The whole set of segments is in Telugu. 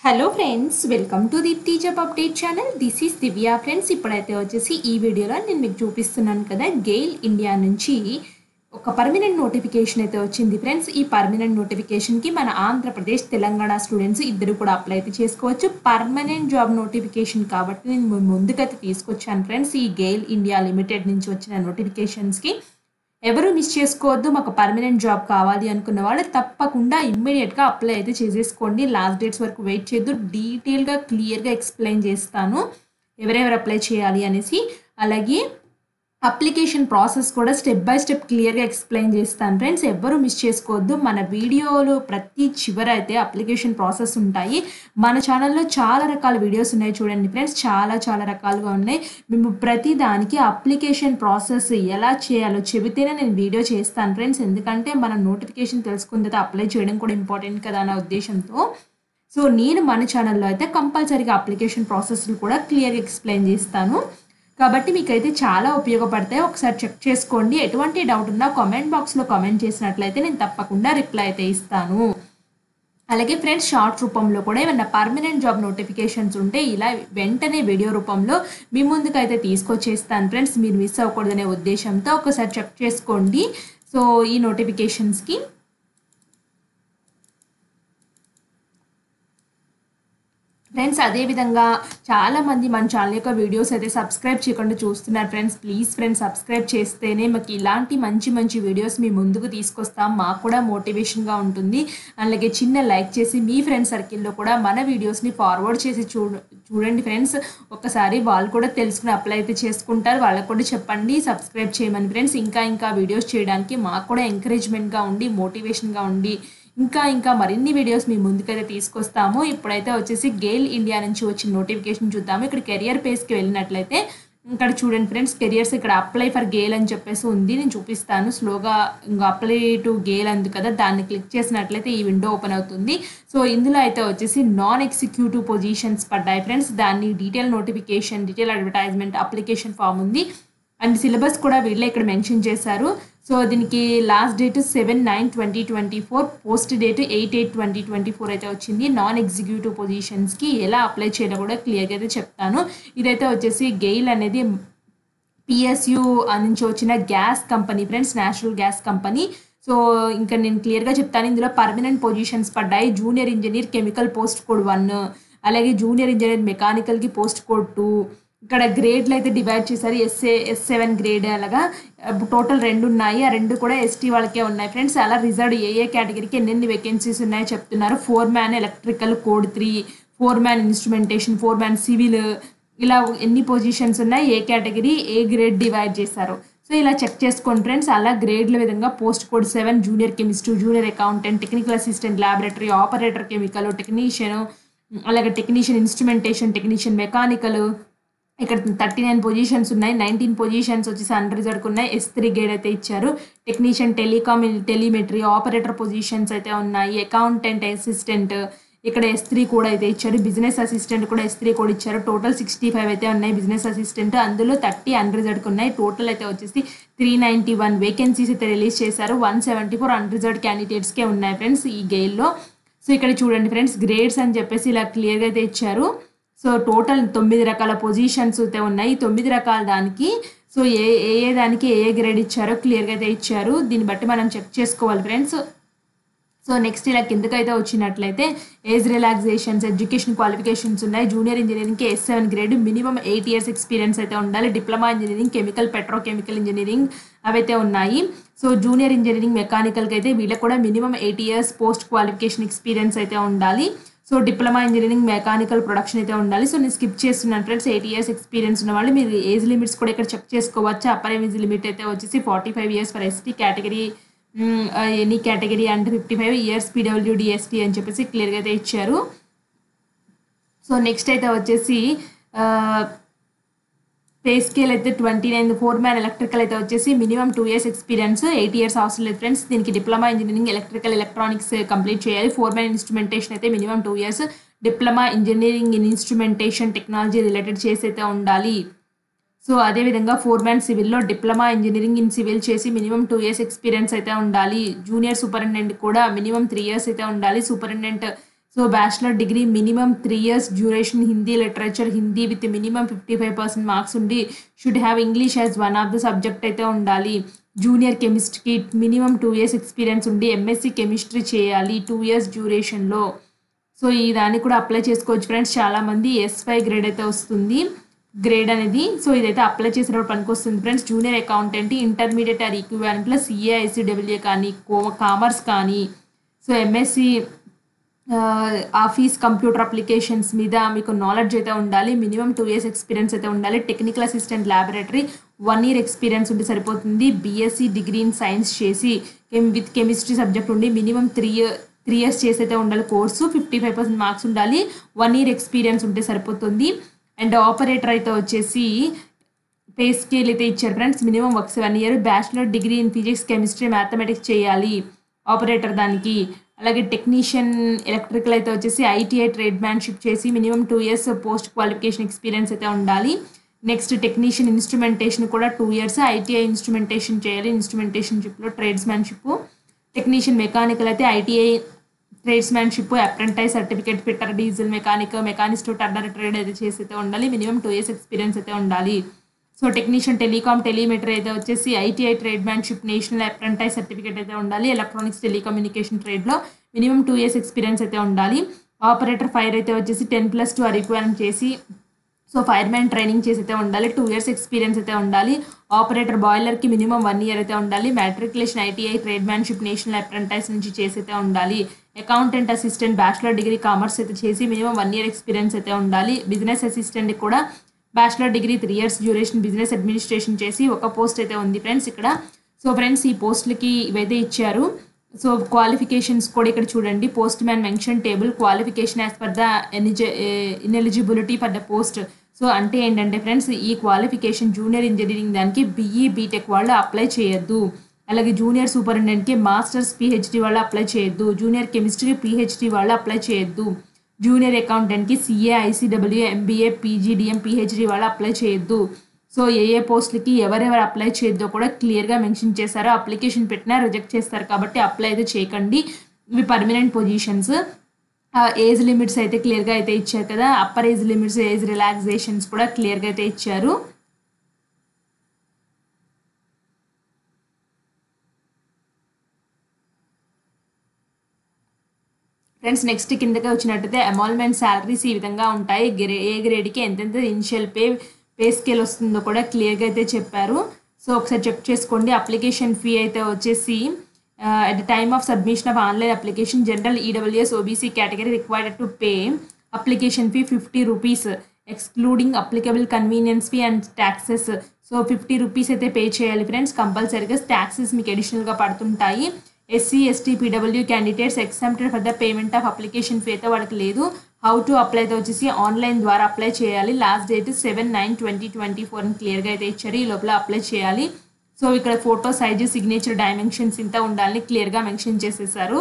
Hello friends, welcome to Deepthi job update channel. This is Divya friends. ఇప్పుడైతే వచ్చేసి ఈ వీడియోలో నేను మీకు చూపిస్తున్నాను కదా, గెయిల్ ఇండియా నుంచి ఒక పర్మనెంట్ నోటిఫికేషన్ అయితే వచ్చింది ఫ్రెండ్స్. ఈ పర్మనెంట్ నోటిఫికేషన్కి మన ఆంధ్రప్రదేశ్ తెలంగాణ స్టూడెంట్స్ ఇద్దరు కూడా అప్లై అయితే చేసుకోవచ్చు. పర్మనెంట్ జాబ్ నోటిఫికేషన్ కాబట్టి నేను ముందుకైతే తీసుకొచ్చాను ఫ్రెండ్స్. ఈ గెయిల్ ఇండియా లిమిటెడ్ నుంచి వచ్చిన నోటిఫికేషన్స్కి ఎవరు మిస్ చేసుకోవద్దు. మాకు పర్మనెంట్ జాబ్ కావాలి అనుకున్న వాళ్ళు తప్పకుండా ఇమ్మీడియట్గా అప్లై అయితే చేసేసుకోండి. లాస్ట్ డేట్స్ వరకు వెయిట్ చేయొద్దు. డీటెయిల్గా క్లియర్గా ఎక్స్ప్లెయిన్ చేస్తాను ఎవరెవరు అప్లై చేయాలి అనేసి. అలాగే అప్లికేషన్ ప్రాసెస్ కూడా స్టెప్ బై స్టెప్ క్లియర్గా ఎక్స్ప్లెయిన్ చేస్తాను ఫ్రెండ్స్. ఎవ్వరూ మిస్ చేసుకోవద్దు. మన వీడియోలో ప్రతి చివర అయితే అప్లికేషన్ ప్రాసెస్ ఉంటాయి. మన ఛానల్లో చాలా రకాల వీడియోస్ ఉన్నాయి చూడండి ఫ్రెండ్స్, చాలా రకాలుగా ఉన్నాయి. మేము ప్రతి దానికి అప్లికేషన్ ప్రాసెస్ ఎలా చేయాలో చెబితేనే నేను వీడియో చేస్తాను ఫ్రెండ్స్. ఎందుకంటే మనం నోటిఫికేషన్ తెలుసుకున్న తర్వాత అప్లై చేయడం కూడా ఇంపార్టెంట్ కదా అన్న ఉద్దేశంతో. సో నేను మన ఛానల్లో అయితే కంపల్సరీగా అప్లికేషన్ ప్రాసెస్లు కూడా క్లియర్గా ఎక్స్ప్లెయిన్ చేస్తాను. కాబట్టి మీకైతే చాలా ఉపయోగపడతాయి. ఒకసారి చెక్ చేసుకోండి. ఎటువంటి డౌట్ ఉన్నా కామెంట్ బాక్స్లో కామెంట్ చేసినట్లయితే నేను తప్పకుండా రిప్లై అయితే ఇస్తాను. అలాగే ఫ్రెండ్స్, షార్ట్ రూపంలో కూడా ఏమన్నా పర్మనెంట్ జాబ్ నోటిఫికేషన్స్ ఉంటే ఇలా వెంటనే వీడియో రూపంలో మీ ముందుకైతే తీసుకొచ్చేస్తాను ఫ్రెండ్స్. మీరు మిస్ అవ్వకూడదనే ఉద్దేశంతో ఒకసారి చెక్ చేసుకోండి. సో ఈ నోటిఫికేషన్స్కి ఫ్రెండ్స్, అదేవిధంగా చాలామంది మన ఛానల్ యొక్క వీడియోస్ అయితే సబ్స్క్రైబ్ చేయకుండా చూస్తున్నారు ఫ్రెండ్స్. ప్లీజ్ ఫ్రెండ్స్, సబ్స్క్రైబ్ చేస్తేనే మాకు ఇలాంటి మంచి వీడియోస్ మీ ముందుకు తీసుకొస్తాం. మాకు కూడా మోటివేషన్గా ఉంటుంది. అలాగే చిన్న లైక్ చేసి మీ ఫ్రెండ్స్ సర్కిల్లో కూడా మన వీడియోస్ని ఫార్వర్డ్ చేసి చూడండి ఫ్రెండ్స్. ఒకసారి వాళ్ళు కూడా తెలుసుకుని అప్లై అయితే చేసుకుంటారు. వాళ్ళకు కూడా చెప్పండి సబ్స్క్రైబ్ చేయమని ఫ్రెండ్స్. ఇంకా వీడియోస్ చేయడానికి మాకు కూడా ఎంకరేజ్మెంట్గా ఉండి మోటివేషన్గా ఉండి ఇంకా మరిన్ని వీడియోస్ మీ ముందుకైతే తీసుకొస్తాము. ఇప్పుడైతే వచ్చేసి గెయిల్ ఇండియా నుంచి వచ్చిన నోటిఫికేషన్ చూద్దాము. ఇక్కడ కెరియర్ పేజ్కి వెళ్ళినట్లయితే ఇక్కడ చూడండి ఫ్రెండ్స్, కెరియర్స్ ఇక్కడ అప్లై ఫర్ గెయిల్ అని చెప్పేసి ఉంది. నేను చూపిస్తాను స్లోగా. ఇంకా అప్లై టు గెయిల్ అంది కదా, దాన్ని క్లిక్ చేసినట్లయితే ఈ విండో ఓపెన్ అవుతుంది. సో ఇందులో అయితే వచ్చేసి నాన్ ఎగ్జిక్యూటివ్ పొజిషన్స్ పడ్డాయి ఫ్రెండ్స్. దాన్ని detail notification, detail advertisement, application form ఉంది. అండ్ సిలబస్ కూడా వీళ్ళే ఇక్కడ మెన్షన్ చేశారు. సో దీనికి లాస్ట్ డేట్ 7/9/2024, పోస్ట్ డేట్ 8/8/2024 అయితే వచ్చింది. నాన్ ఎగ్జిక్యూటివ్ పొజిషన్స్కి ఎలా అప్లై చేయాలో కూడా క్లియర్గా అయితే చెప్తాను. ఇదైతే వచ్చేసి గెయిల్ అనేది PSU నుంచి వచ్చిన gas company friends, national gas company. So ఇంకా నేను క్లియర్గా చెప్తాను. ఇందులో పర్మనెంట్ పొజిషన్స్ పడ్డాయి. Junior engineer chemical post code 1, అలాగే జూనియర్ ఇంజనీర్ మెకానికల్కి పోస్ట్ కోడ్ 2. ఇక్కడ గ్రేడ్లు అయితే డివైడ్ చేశారు. S7 గ్రేడ్ అలాగా టోటల్ 2 ఉన్నాయి. ఆ 2 కూడా ST వాళ్ళకే ఉన్నాయి ఫ్రెండ్స్. అలా రిజర్వ్డ్ ఏ కేటగిరీకి ఎన్ని వేకెన్సీస్ ఉన్నాయో చెప్తున్నారు. 4 man electrical code 3, 4 man instrumentation, 4 man civil, ఇలా ఎన్ని పొజిషన్స్ ఉన్నాయి, ఏ కేటగిరీ ఏ గ్రేడ్ డివైడ్ చేశారు. సో ఇలా చెక్ చేసుకోండి ఫ్రెండ్స్. అలా గ్రేడ్ల విధంగా post code 7 junior chemist, junior accountant, technical assistant, laboratory operator chemical, technician, అలాగే టెక్నీషియన్ ఇన్స్ట్రుమెంటేషన్, టెక్నీషియన్ మెకానికల్. ఇక్కడ 39 పొజిషన్స్ ఉన్నాయి. 19 పొజిషన్స్ వచ్చేసి అన్ రిజర్వ్డ్ ఉన్నాయి. S3 గ్రేడ్ అయితే ఇచ్చారు. Technician telecom, telemetry operator positions అయితే ఉన్నాయి. అకౌంటెంట్ అసిస్టెంట్ ఇక్కడ S3 కూడా అయితే ఇచ్చారు. బిజినెస్ అసిస్టెంట్ కూడా S3 కూడా ఇచ్చారు. టోటల్ 65 అయితే ఉన్నాయి బిజినెస్ అసిస్టెంట్. అందులో 30 అన్ రిజర్వ్డ్ ఉన్నాయి. టోటల్ అయితే వచ్చేసి 391 వేకెన్సీస్ అయితే రిలీజ్ చేశారు. 174 అన్ రిజర్వ్డ్ క్యాండిడేట్స్కే ఉన్నాయి ఫ్రెండ్స్ ఈ గెయిల్లో. సో ఇక్కడ చూడండి ఫ్రెండ్స్, గ్రేడ్స్ అని చెప్పేసి ఇలా క్లియర్గా అయితే ఇచ్చారు. సో టోటల్ 9 రకాల పొజిషన్స్ అయితే ఉన్నాయి. 9 రకాల దానికి సో ఏ దానికి ఏ గ్రేడ్ ఇచ్చారో క్లియర్గా అయితే ఇచ్చారు. దీన్ని బట్టి మనం చెక్ చేసుకోవాలి ఫ్రెండ్స్. సో నెక్స్ట్ ఇలా కిందకైతే వచ్చినట్లయితే ఏజ్ రిలాక్సేషన్స్, ఎడ్యుకేషన్ క్వాలిఫికేషన్స్ ఉన్నాయి. జూనియర్ ఇంజనీరింగ్కి S7 grade, minimum 8 years experience అయితే ఉండాలి. Diploma engineering chemical, petrochemical engineering అవైతే ఉన్నాయి. సో జూనియర్ ఇంజనీరింగ్ మెకానికల్కి అయితే వీళ్ళకి కూడా minimum 8 years post qualification experience అయితే ఉండాలి. So diploma engineering mechanical production అయితే ఉండాలి. సో నేను స్కిప్ చేస్తున్నాను ఫ్రెండ్స్. 8 years ఎక్స్పీరియన్స్ ఉన్న వాళ్ళు మీరు ఏజ్ లిమిట్స్ కూడా ఇక్కడ చెక్ చేసుకోవచ్చు. అప్పర్ ఏజ్ లిమిట్ అయితే వచ్చేసి 45 years for ST category, any category and 55 years PWD ST అని చెప్పేసి క్లియర్గా అయితే ఇచ్చారు. సో నెక్స్ట్ అయితే వచ్చేసి పే స్కేల్ అయితే 29. 4 మ్యాన్ ఎలక్ట్రికల్ అయితే వచ్చేసి మినిమం 2 years ఎక్స్పీరియన్స్, 8 years అవసరం లేదు ఫ్రెండ్స్. దీనికి diploma engineering electrical electronics complete చేయాలి. 4 మ్యాన్ ఇన్స్ట్రుమెంటేషన్ అయితే minimum 2 years, diploma engineering in instrumentation technology related చేసి అయితే ఉండాలి. సో అదేవిధంగా 4 మ్యాన్ సివిల్లో డిప్లొమా ఇంజనీరింగ్ ఇన్ సివిల్ చేసి మినిమం 2 years ఎక్స్పీరియన్స్ అయితే ఉండాలి. జూనియర్ సూపరింటెండెంట్ కూడా మినిమం 3 years అయితే ఉండాలి. Superintendent so bachelor degree minimum 3 years duration, Hindi literature, Hindi with minimum 55% marks ఉండి should have English as one of the subject అయితే ఉండాలి. జూనియర్ కెమిస్ట్రీకి మినిమం 2 years ఎక్స్పీరియన్స్ ఉండి ఎంఎస్సి కెమిస్ట్రీ చేయాలి 2 years డ్యూరేషన్లో. సో ఈ దాన్ని కూడా అప్లై చేసుకోవచ్చు ఫ్రెండ్స్. చాలామంది S5 గ్రేడ్ అయితే వస్తుంది గ్రేడ్ అనేది. సో ఇదైతే అప్లై చేసినప్పుడు పనికొస్తుంది friends. Junior accountant, intermediate or ఈక్వివాలెంట్లో CA ICAA కానీ, కామర్స్ కానీ, so MSc office computer applications మీద మీకు నాలెడ్జ్ అయితే ఉండాలి. మినిమం 2 years ఎక్స్పీరియన్స్ అయితే ఉండాలి. Technical assistant laboratory 1 year experience ఉంటే సరిపోతుంది. బీఎస్సీ డిగ్రీ ఇన్ సైన్స్ చేసి విత్ కెమిస్ట్రీ సబ్జెక్ట్ ఉండి మినిమం 3 years చేసి అయితే ఉండాలి కోర్సు. 55% మార్క్స్ ఉండాలి. 1 year ఎక్స్పీరియన్స్ ఉంటే సరిపోతుంది. అండ్ ఆపరేటర్ అయితే వచ్చేసి పే స్కేల్ అయితే ఇచ్చారు friends. Minimum 1 year bachelor degree in physics, chemistry, mathematics చేయాలి ఆపరేటర్ దానికి. అలాగే టెక్నీషియన్ ఎలక్ట్రికల్ అయితే వచ్చేసి ITI ట్రేడ్ మ్యాన్షిప్ చేసి minimum 2 years post qualification experience అయితే ఉండాలి. నెక్స్ట్ టెక్నీషియన్ ఇన్స్ట్రుమెంటేషన్ కూడా 2 years ITI ఇన్స్ట్రుమెంటేషన్ చేయాలి. ఇన్స్ట్రుమెంటేషన్షిప్లో ట్రేడ్స్మెన్షిప్. టెక్నీషియన్ మెకానికల్ అయితే ITI tradesmanship, apprentice certificate, fitter, diesel mechanic, machinist, turner trade అయితే చేసి అయితే ఉండాలి. మినిమం 2 years ఎక్స్పీరియన్స్ అయితే ఉండాలి. సో టెక్నీషియన్ టెలికామ్ టెలిమెట్రీ అయితే వచ్చేసి ITI tradesmanship, national apprentice certificate అయితే ఉండాలి. ఎలక్ట్రానిక్స్ టెలికమ్యూనికేషన్ ట్రేడ్లో మినిమం 2 years ఎక్స్పీరియన్స్ అయితే ఉండాలి. ఆపరేటర్ ఫైర్ అయితే వచ్చేసి 10+2 ఆర్ ఈక్వల్ చేసి సో ఫైర్ మ్యాన్ ట్రైనింగ్ చేసి అయితే ఉండాలి. 2 years ఎక్స్పీరియన్స్ అయితే ఉండాలి. ఆపరేటర్ బాయిలర్కి మినిమం 1 year అయితే ఉండాలి. Matriculation ITI tradesmanship, national అప్రెంటైజ్ నుంచి చేసి అయితే ఉండాలి. Accountant assistant bachelor degree commerce అయితే చేసి మినిమం 1 year ఎక్స్పీరియన్స్ అయితే ఉండాలి. బిజినెస్ అసిస్టెంట్ కూడా bachelor degree 3 years duration, business administration చేసి ఒక పోస్ట్ అయితే ఉంది ఫ్రెండ్స్ ఇక్కడ. సో ఫ్రెండ్స్ ఈ పోస్టులకి ఇవైతే ఇచ్చారు. సో క్వాలిఫికేషన్స్ కూడా ఇక్కడ చూడండి. Post man mention table qualification as per the ineligibility for the post. So అంటే ఏంటంటే ఫ్రెండ్స్ ఈ క్వాలిఫికేషన్ జూనియర్ ఇంజనీరింగ్ దానికి BE BTech వాళ్ళు అప్లై చేయొద్దు. అలాగే జూనియర్ సూపరింటెండెంట్కి మాస్టర్స్ PhD వాళ్ళు అప్లై చేయొద్దు. జూనియర్ కెమిస్ట్రీ PhD వాళ్ళు అప్లై చేయొద్దు. జూనియర్ అకౌంటెంట్కి CA ICAA MBA PG DM PhD వాళ్ళు అప్లై చేయొద్దు. సో ఏ పోస్టులకి ఎవరెవరు అప్లై చేయొద్దో కూడా క్లియర్గా మెన్షన్ చేశారు. అప్లికేషన్ పెట్టినా రిజెక్ట్ చేస్తారు కాబట్టి అప్లై అయితే చేయకండి. ఇవి పర్మనెంట్ పొజిషన్స్. ఏజ్ లిమిట్స్ అయితే క్లియర్గా అయితే ఇచ్చారు కదా. Upper age limits, age relaxations కూడా క్లియర్గా అయితే ఇచ్చారు. ఫ్రెండ్స్ నెక్స్ట్ కిందకి వచ్చినట్టయితే అమాల్మెంట్ శాలరీస్ ఈ విధంగా ఉంటాయి. ఏ గ్రేడ్కి ఎంతెంత ఇనిషియల్ పే స్కేల్ వస్తుందో కూడా క్లియర్గా అయితే చెప్పారు. సో ఒకసారి చెక్ చేసుకోండి. అప్లికేషన్ ఫీ అయితే వచ్చేసి at the time of submission of online application, general EWS OBC category required to pay application fee 50 rupees excluding applicable convenience fee and taxes. So 50 rupees అయితే పే చేయాలి ఫ్రెండ్స్ కంపల్సరీగా. ట్యాక్సెస్ మీకు అడిషనల్గా పడుతుంటాయి. SC ST PW candidates exempted for the payment of application fee అయితే వాళ్ళకి లేదు. హౌ టు అప్లై అయితే వచ్చేసి ఆన్లైన్ ద్వారా అప్లై చేయాలి. లాస్ట్ డేట్ 7/9/2024 అని క్లియర్గా అయితే ఇచ్చారు. ఈ లోపల అప్లై చేయాలి. సో ఇక్కడ ఫోటో సైజు, సిగ్నేచర్, డైమెన్షన్స్ ఇంత ఉండాలని క్లియర్గా మెన్షన్ చేసేసారు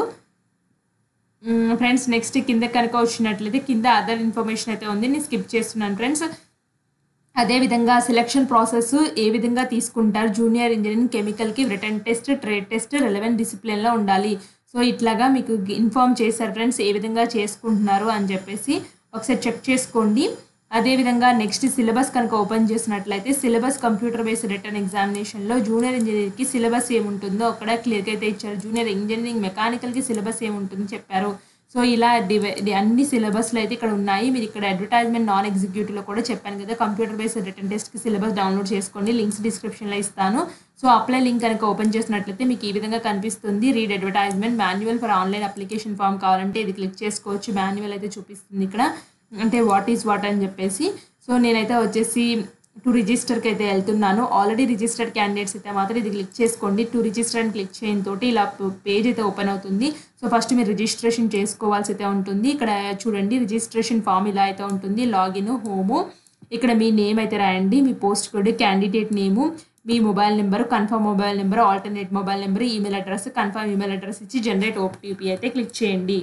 ఫ్రెండ్స్. నెక్స్ట్ కింద కనుక వచ్చినట్లయితే కింద అదర్ ఇన్ఫర్మేషన్ అయితే ఉంది, నేను స్కిప్ చేస్తున్నాను ఫ్రెండ్స్. అదేవిధంగా సెలక్షన్ ప్రాసెస్ ఏ విధంగా తీసుకుంటారు. జూనియర్ ఇంజనీరింగ్ కెమికల్కి written test, trade test, relevant డిసిప్లిన్లో ఉండాలి. సో ఇట్లాగా మీకు ఇన్ఫార్మ్ చేశారు ఫ్రెండ్స్ ఏ విధంగా చేసుకుంటున్నారు అని చెప్పేసి ఒకసారి చెక్ చేసుకోండి. అదేవిధంగా నెక్స్ట్ సిలబస్ కనుక ఓపెన్ చేసినట్లయితే సిలబస్ కంప్యూటర్ బేస్డ్ రిటర్న్ ఎగ్జామినేషన్లో జూనియర్ ఇంజనీరింగ్కి సిలబస్ ఏముంటుందో అక్కడ క్లియర్గా అయితే ఇచ్చారు. జూనియర్ ఇంజనీరింగ్ మెకానికల్కి సిలబస్ ఏముంటుందో చెప్పారు. సో ఇలా అన్ని సిలబస్లు అయితే ఇక్కడ ఉన్నాయి. మీరు ఇక్కడ అడ్వర్టైజ్మెంట్ నాన్ ఎగ్జిక్యూటివ్లో కూడా చెప్పాను కదా, కంప్యూటర్ బేస్డ్ రిటర్న్ టెస్ట్కి సిలబస్ డౌన్లోడ్ చేసుకోండి. లింక్స్ డిస్క్రిప్షన్లో ఇస్తాను. సో అప్లై లింక్ కనుక ఓపెన్ చేసినట్లయితే మీకు ఈ విధంగా కనిపిస్తుంది. Read advertisement, manual for online application form కావాలంటే ఇది క్లిక్ చేసుకోవచ్చు. మాన్యువల్ అయితే చూపిస్తుంది ఇక్కడ, అంటే వాట్ ఈజ్ వాట్ అని చెప్పేసి. సో నేనైతే వచ్చేసి టు రిజిస్టర్కి అయితే వెళ్తున్నాను. ఆల్రెడీ రిజిస్టర్డ్ క్యాండిడేట్స్ అయితే మాత్రం ఇది క్లిక్ చేసుకోండి. టు రిజిస్టర్ అని క్లిక్ చేయడం తోటి ఇలా పేజ్ అయితే ఓపెన్ అవుతుంది. సో ఫస్ట్ మీరు రిజిస్ట్రేషన్ చేసుకోవాల్సి అయితే ఉంటుంది. ఇక్కడ చూడండి రిజిస్ట్రేషన్ ఫామ్ ఇలా అయితే ఉంటుంది. లాగిన్, హోము, ఇక్కడ మీ నేమ్ అయితే రాయండి, మీ పోస్ట్ కోడ్, క్యాండిడేట్ నేము, మీ mobile number, confirm mobile number, alternate mobile number, email address, confirm email address ఇచ్చి జనరేట్ OTP అయితే క్లిక్ చేయండి.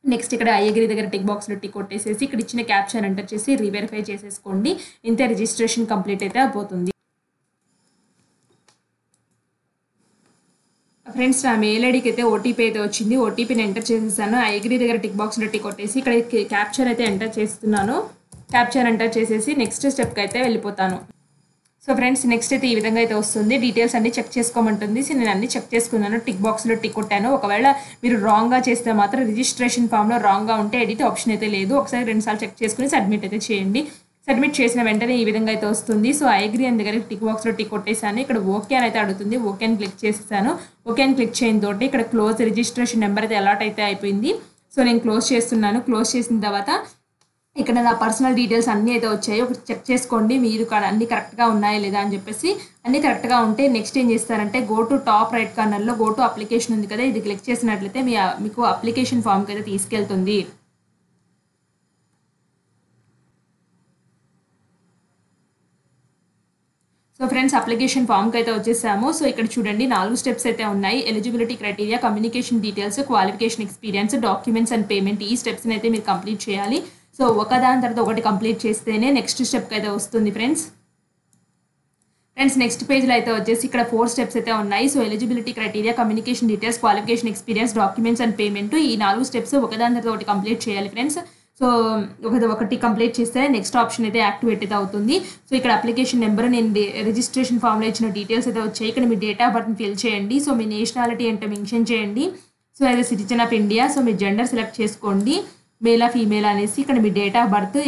నెక్స్ట్ ఇక్కడ ఐ అగ్రీ దగ్గర టిక్ బాక్స్లో టిక్ కొట్టేసేసి ఇక్కడ ఇచ్చిన క్యాప్షన్ ఎంటర్ చేసి రీవెరిఫై చేసేసుకోండి. ఇంతే, రిజిస్ట్రేషన్ కంప్లీట్ అయితే అయిపోతుంది. ఫ్రెండ్స్ నా మెయిల్ ఐడికి అయితే ఓటీపీ అయితే వచ్చింది. ఓటీపీని ఎంటర్ చేసేసాను. ఐ అగ్రీ దగ్గర టిక్ బాక్స్లో టిక్ కొట్టేసి ఇక్కడ క్యాప్చర్ అయితే ఎంటర్ చేస్తున్నాను. క్యాప్చర్ ఎంటర్ చేసేసి నెక్స్ట్ స్టెప్కి అయితే వెళ్ళిపోతాను. సో ఫ్రెండ్స్ నెక్స్ట్ అయితే ఈ విధంగా అయితే వస్తుంది. డీటెయిల్స్ అన్ని చెక్ చేసుకోమంటుంది. సో నేను అన్ని చెక్ చేసుకున్నాను. టిక్ బాక్స్లో టిక్ కొట్టాను. ఒకవేళ మీరు రాంగ్గా చేస్తే మాత్రం రిజిస్ట్రేషన్ ఫామ్లో రాంగ్గా ఉంటే ఎడిట్ ఆప్షన్ అయితే లేదు. ఒకసారి 2 సార్లు చెక్ చేసుకుని సబ్మిట్ అయితే చేయండి. సబ్మిట్ చేసిన వెంటనే ఈ విధంగా అయితే వస్తుంది. సో ఐ అగ్రీ అని దగ్గర టిక్ బాక్స్లో టిక్ కొట్టేసాను. ఇక్కడ ఓకే అని అయితే అడుగుతుంది. ఓకే అని క్లిక్ చేసేసాను. ఓకే అని క్లిక్ చేయని తోటి ఇక్కడ క్లోజ్ రిజిస్ట్రేషన్ నెంబర్ అయితే అలాట్ అయితే అయిపోయింది. సో నేను క్లోజ్ చేస్తున్నాను. క్లోజ్ చేసిన తర్వాత ఇక్కడ నా పర్సనల్ డీటెయిల్స్ అన్నీ అయితే వచ్చాయి. ఒకటి చెక్ చేసుకోండి మీరు అన్ని కరెక్ట్గా ఉన్నాయా లేదా అని చెప్పేసి. అన్నీ కరెక్ట్గా ఉంటే నెక్స్ట్ ఏం చేస్తారంటే గో టు టాప్ రైట్ కార్నర్లో గో టు అప్లికేషన్ ఉంది కదా, ఇది క్లిక్ చేసినట్లయితే మీకు అప్లికేషన్ ఫామ్కి అయితే తీసుకెళ్తుంది. సో ఫ్రెండ్స్ అప్లికేషన్ ఫామ్కి అయితే వచ్చేసాము. సో ఇక్కడ చూడండి 4 స్టెప్స్ అయితే ఉన్నాయి. Eligibility criteria, communication details, qualification experience, documents and payment. ఈ స్టెప్స్ని అయితే మీరు కంప్లీట్ చేయాలి. సో ఒకదాని తర్వాత ఒకటి కంప్లీట్ చేస్తేనే నెక్స్ట్ స్టెప్కి అయితే వస్తుంది ఫ్రెండ్స్. నెక్స్ట్ పేజ్లో అయితే వచ్చేసి ఇక్కడ 4 స్టెప్స్ అయితే ఉన్నాయి. So eligibility criteria, communication details, qualification experience, documents and payment. ఈ 4 స్టెప్స్ ఒకదాని తర్వాత ఒకటి కంప్లీట్ చేయాలి ఫ్రెండ్స్. సో ఒకటి కంప్లీట్ చేస్తే నెక్స్ట్ ఆప్షన్ అయితే యాక్టివేట్ అయితే అవుతుంది. సో ఇక్కడ అప్లికేషన్ నెంబర్, నేను రిజిస్ట్రేషన్ ఫామ్లో ఇచ్చిన డీటెయిల్స్ అయితే వచ్చాయి. ఇక్కడ మీ డేట్ ఆఫ్ బర్త్ని ఫిల్ చేయండి. సో మీ నేషనాలిటీ అంటే మెన్షన్ చేయండి. So as citizen of India. So మీ జెండర్ సెలెక్ట్ చేసుకోండి, మేలా ఫీమేల్ అనేసి. ఇక్కడ మీ date of birth,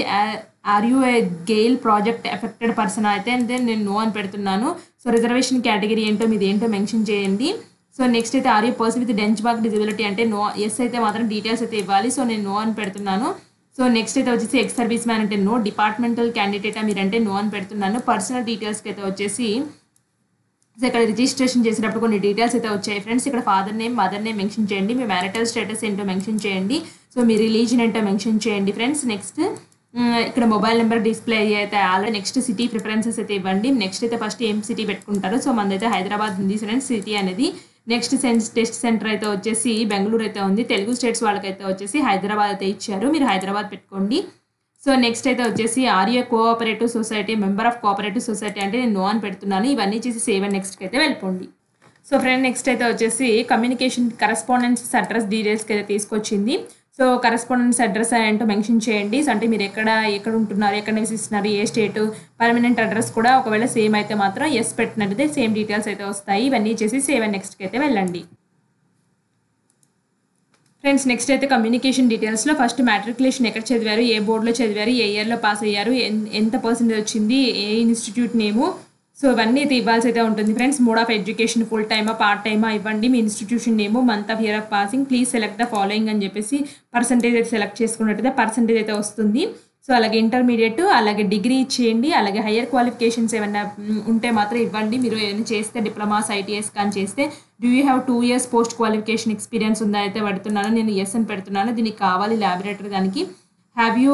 are you a GAIL project affected person అయితే నేను నో అని పెడుతున్నాను. సో రిజర్వేషన్ కేటగిరీ ఏంటో మీది ఏంటో మెన్షన్ చేయండి. సో నెక్స్ట్ అయితే are you person with benchmark disability అంటే నో, ఎస్ అయితే మాత్రం డీటెయిల్స్ అయితే ఇవ్వాలి. సో నేను నో అని పెడుతున్నాను. సో నెక్స్ట్ అయితే వచ్చేసి ఎక్స్ సర్వీస్ మ్యాన్ అంటే నో, డిపార్ట్మెంటల్ క్యాండిడేటా మీరంటే నో అని పెడుతున్నాను. పర్సనల్ డీటెయిల్స్కి అయితే వచ్చేసి సో ఇక్కడ రిజిస్ట్రేషన్ చేసినప్పుడు కొన్ని డీటెయిల్స్ అయితే వచ్చాయి ఫ్రెండ్స్. ఇక్కడ father name, mother name mention చేయండి. మీ మ్యారిటల్ స్టేటస్ ఏంటో మెన్షన్ చేయండి. సో మీ రిలీజన్ ఏంటో మెన్షన్ చేయండి ఫ్రెండ్స్. నెక్స్ట్ ఇక్కడ మొబైల్ నెంబర్ డిస్ప్లే అయితే ఆల్రెడీ. నెక్స్ట్ సిటీ ప్రిఫరెన్సెస్ అయితే ఇవ్వండి. నెక్స్ట్ అయితే ఫస్ట్ ఏం సిటీ పెట్టుకుంటారు. సో మనదైతే హైదరాబాద్ ఉంది ఫ్రెండ్స్ సిటీ అనేది. నెక్స్ట్ టెస్ట్ సెంటర్ అయితే వచ్చేసి బెంగళూరు అయితే ఉంది. తెలుగు స్టేట్స్ వాళ్ళకైతే వచ్చేసి హైదరాబాద్ అయితే ఇచ్చారు. మీరు హైదరాబాద్ పెట్టుకోండి. సో నెక్స్ట్ అయితే వచ్చేసి are a cooperative society, member of cooperative society అంటే నేను నో అని పెడుతున్నాను. ఇవన్నీ చేసి సేవ్ అండ్ నెక్స్ట్కి అయితే వెళ్ళిపోండి. సో ఫ్రెండ్ నెక్స్ట్ అయితే వచ్చేసి కమ్యూనికేషన్ కరెస్పాండెన్స్ అడ్రస్ డీటెయిల్స్కి అయితే తీసుకొచ్చింది. సో కరెస్పాండెన్స్ అడ్రస్ ఏంటో మెన్షన్ చేయండి. సో అంటే మీరు ఎక్కడ ఉంటున్నారు, ఎక్కడ నివసిస్తున్నారు, ఏ స్టేటు, పర్మనెంట్ అడ్రస్ కూడా ఒకవేళ సేమ్ అయితే మాత్రం ఎస్ పెట్టినట్టయితే సేమ్ డీటెయిల్స్ అయితే వస్తాయి. ఇవన్నీ చేసి సేవ్ అండ్ నెక్స్ట్కి అయితే వెళ్ళండి. ఫ్రెండ్స్ నెక్స్ట్ అయితే కమ్యూనికేషన్ డీటెయిల్స్లో ఫస్ట్ మ్యాట్రికులేషన్ ఎక్కడ చదివారు, ఏ బోర్డులో చదివారు, ఏ ఇయర్లో పాస్ అయ్యారు, ఎంత పర్సెంటేజ్ వచ్చింది, ఏ ఇన్స్టిట్యూట్ నేము. సో ఇవన్నీ అయితే ఇవ్వాల్సి అయితే ఉంటుంది friends. Mode of education full టైమా పార్ట్ టైమా ఇవ్వండి. మీ institution name, month of year of passing, please select the following అని చెప్పేసి పర్సంటేజ్ అయితే సెలెక్ట్ చేసుకున్నట్టయితే పర్సంటేజ్ అయితే వస్తుంది. సో అలాగే ఇంటర్మీడియట్, అలాగే డిగ్రీ ఇచ్చేయండి. అలాగే హయ్యర్ క్వాలిఫికేషన్స్ ఏమైనా ఉంటే మాత్రం ఇవ్వండి. మీరు ఏమైనా చేస్తే డిప్లొమాస్, ఐటీఎస్ కానీ చేస్తే do you have 2 years post qualification experience ఉందా అయితే పెడుతున్నాను. నేను ఎస్ అని పెడుతున్నాను. దీనికి కావాలి ల్యాబొరేటరీ దానికి. Have you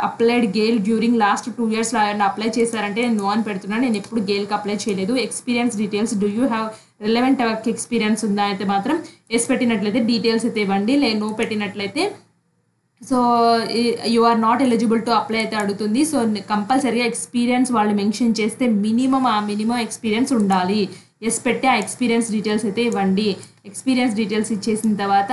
applied Gayle during last 2 years apply చేశారంటే నేను నో అని పెడుతున్నాను. నేను ఎప్పుడు గేల్కి అప్లై చేయలేదు. Experience details, do you have relevant work experience ఉందా అయితే మాత్రం ఎస్ పెట్టినట్లయితే డీటెయిల్స్ అయితే ఇవ్వండి. లేదు నో పెట్టినట్లయితే so you are not eligible to apply అయితే అడుగుతుంది. సో కంపల్సరీగా ఎక్స్పీరియన్స్ వాళ్ళు మెన్షన్ చేస్తే మినిమం ఎక్స్పీరియన్స్ ఉండాలి. ఎస్ పెట్టి ఆ ఎక్స్పీరియన్స్ డీటెయిల్స్ అయితే ఇవ్వండి. ఎక్స్పీరియన్స్ డీటెయిల్స్ ఇచ్చేసిన తర్వాత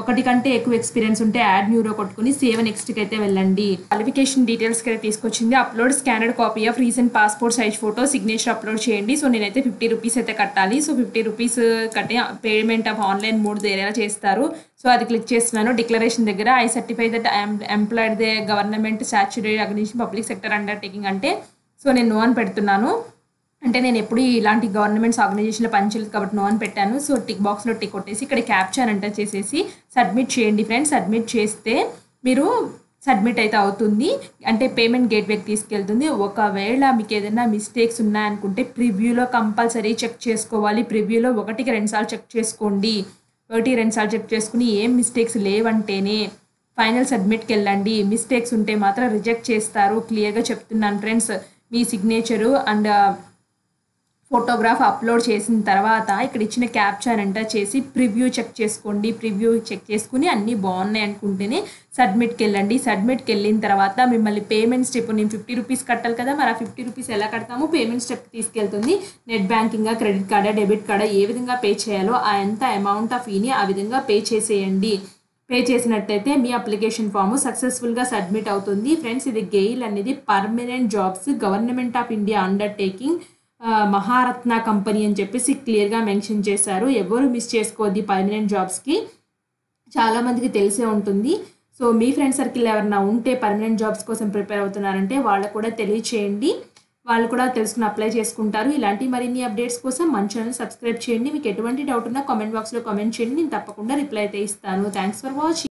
ఒకటి కంటే ఎక్కువ ఎక్స్పీరియన్స్ ఉంటే యాడ్ న్యూరో కొట్టుకుని సేవ్ నెక్స్ట్కి అయితే వెళ్ళండి. క్వాలిఫికేషన్ డీటెయిల్స్కి అయితే తీసుకొచ్చింది. Upload scanned copy of recent passport size photo, signature upload చేయండి. సో నేనైతే 50 rupees అయితే కట్టాలి. సో 50 rupees కట్టి పేమెంట్ ఆఫ్ ఆన్లైన్ మోడ్ ఎలా చేస్తారు. సో అది క్లిక్ చేస్తున్నాను. డిక్లరేషన్ దగ్గర I certify that employed the government statutory organisation public sector undertaking అంటే సో నేను నో అని పెడుతున్నాను. అంటే నేను ఎప్పుడు ఇలాంటి గవర్నమెంట్స్ ఆర్గనైజేషన్లో పనిచేయలేదు కాబట్టి నో అని పెట్టాను. సో టిక్ బాక్స్లో టిక్ కొట్టేసి ఇక్కడ క్యాప్చర్ ఎంటర్ చేసేసి సబ్మిట్ చేయండి ఫ్రెండ్స్. సబ్మిట్ చేస్తే మీరు సబ్మిట్ అయితే అవుతుంది. అంటే పేమెంట్ గేట్వేకి తీసుకెళ్తుంది. ఒకవేళ మీకు ఏదైనా మిస్టేక్స్ ఉన్నాయనుకుంటే ప్రివ్యూలో కంపల్సరీ చెక్ చేసుకోవాలి. ప్రివ్యూలో 1-2 సార్లు చెక్ చేసుకోండి. 1-2 సార్లు చెక్ చేసుకుని ఏం మిస్టేక్స్ లేవంటేనే ఫైనల్ సబ్మిట్కి వెళ్ళండి. మిస్టేక్స్ ఉంటే మాత్రం రిజెక్ట్ చేస్తారు. క్లియర్గా చెప్తున్నాను friends. Me signature and photograph upload చేసిన తర్వాత ఇక్కడ ఇచ్చిన క్యాప్చాని ఎంటర్ చేసి ప్రివ్యూ చెక్ చేసుకోండి. ప్రివ్యూ చెక్ చేసుకుని అన్నీ బాగున్నాయి అనుకుంటేనే సబ్మిట్కి వెళ్ళండి. సబ్మిట్కి వెళ్ళిన తర్వాత మిమ్మల్ని పేమెంట్ స్టెప్, నేను 50 రూపీస్ కట్టాలి కదా, మరి ఆ 50 రూపీస్ ఎలా కడతామో పేమెంట్ స్టెప్కి తీసుకెళ్తుంది. నెట్ బ్యాంకింగా, క్రెడిట్ కార్డా, డెబిట్ కార్డా, ఏ విధంగా పే చేయాలో ఆ ఎంత అమౌంట్ ఆఫ్ ఫీని ఆ విధంగా పే చేసేయండి. పే చేసినట్టయితే మీ అప్లికేషన్ ఫామ్ సక్సెస్ఫుల్గా సబ్మిట్ అవుతుంది. ఫ్రెండ్స్, ఇది గెయిల్ అనేది permanent jobs, government of India undertaking, Maharatna company అని చెప్పేసి క్లియర్గా మెన్షన్ చేశారు. ఎవరు మిస్ చేసుకోవద్ది. పర్మనెంట్ జాబ్స్కి చాలామందికి తెలిసే ఉంటుంది. సో మీ ఫ్రెండ్ సర్కిల్ ఎవరైనా ఉంటే పర్మనెంట్ జాబ్స్ కోసం ప్రిపేర్ అవుతున్నారంటే వాళ్ళకు కూడా తెలియచేయండి. వాళ్ళు కూడా తెలుసుకుని అప్లై చేసుకుంటారు. ఇలాంటి మరిన్ని అప్డేట్స్ కోసం మన ఛానల్ సబ్స్క్రైబ్ చేయండి. మీకు ఎటువంటి డౌట్ ఉన్నా కామెంట్ బాక్స్లో కామెంట్ చేయండి. నేను తప్పకుండా రిప్లై అయితే ఇస్తాను. Thanks for watching.